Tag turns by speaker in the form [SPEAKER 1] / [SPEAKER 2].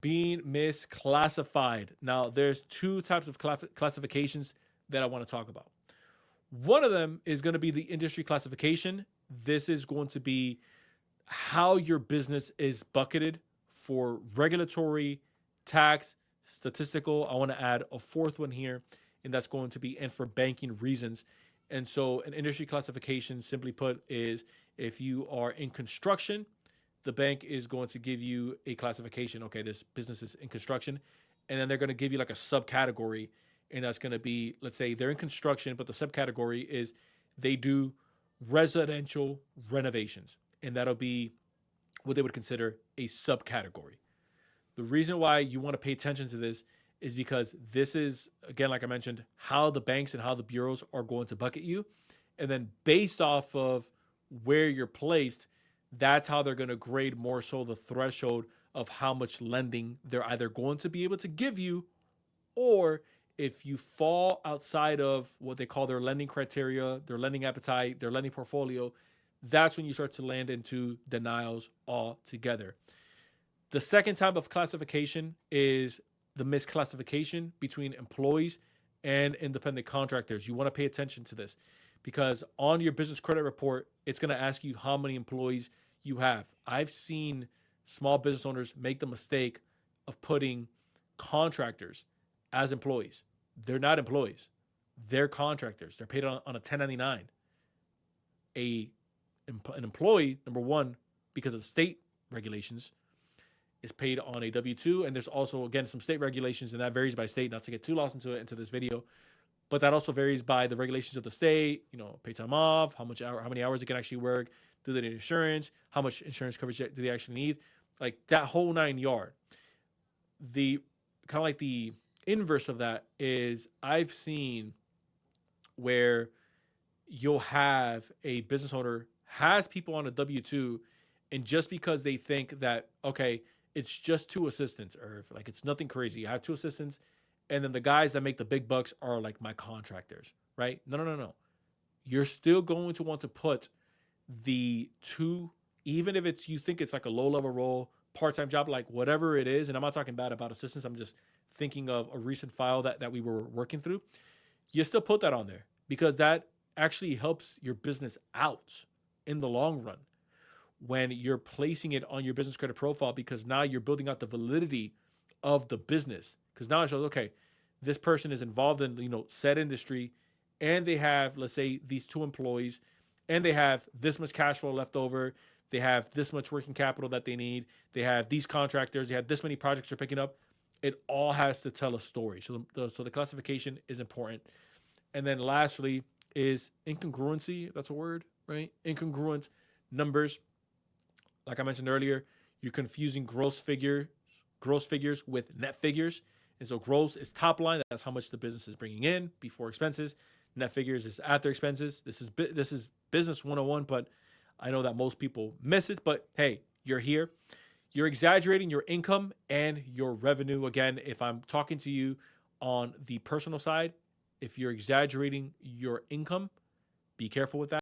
[SPEAKER 1] Being misclassified. Now, there's two types of classifications that I want to talk about. One of them is going to be the industry classification. This is going to be how your business is bucketed for regulatory, tax, statistical. I want to add a fourth one here, and that's going to be and for banking reasons. And so, an industry classification, simply put, is if you are in construction, the bank is going to give you a classification. Okay, this business is in construction, and then they're going to give you like a subcategory, and that's going to be, let's say they're in construction, but the subcategory is they do residential renovations, and that'll be what they would consider a subcategory. The reason why you want to pay attention to this is because this is, again, like I mentioned, how the banks and how the bureaus are going to bucket you. And then based off of where you're placed, that's how they're going to grade more so the threshold of how much lending they're either going to be able to give you, or if you fall outside of what they call their lending criteria, their lending appetite, their lending portfolio, that's when you start to land into denials altogether. The second type of classification is the misclassification between employees and independent contractors. You want to pay attention to this because on your business credit report, it's going to ask you how many employees you have. I've seen small business owners make the mistake of putting contractors as employees. They're not employees. They're contractors. They're paid on a 1099. An employee, number one, because of state regulations, is paid on a W-2. And there's also, again, some state regulations, and that varies by state, not to get too lost into this video. But that also varies by the regulations of the state, pay time off, how many hours they can actually work, do they need insurance, how much insurance coverage do they actually need, like that whole 9 yard. The kind of like the inverse of that is I've seen where you'll have a business owner has people on a W-2, and just because they think that, okay, it's just two assistants, or if, like, it's nothing crazy, I have two assistants, and then the guys that make the big bucks are like my contractors, right? No. You're still going to want to put the two, even if you think it's like a low level role, part-time job, like whatever it is. And I'm not talking bad about assistants. I'm just thinking of a recent file that we were working through. You still put that on there because that actually helps your business out in the long run when you're placing it on your business credit profile, because now you're building out the validity of the business. Because now it shows, okay, this person is involved in, said industry, and they have, let's say, these two employees, and they have this much cash flow left over. They have this much working capital that they need. They have these contractors. They have this many projects they're picking up. It all has to tell a story. So the classification is important. And then lastly is incongruency. That's a word, right? Incongruent numbers. Like I mentioned earlier, you're confusing gross figures with net figures. And so gross is top line. That's how much the business is bringing in before expenses. Net figures is after expenses. This is business 101, but I know that most people miss it. But hey, you're here. You're exaggerating your income and your revenue. Again, if I'm talking to you on the personal side, if you're exaggerating your income, be careful with that.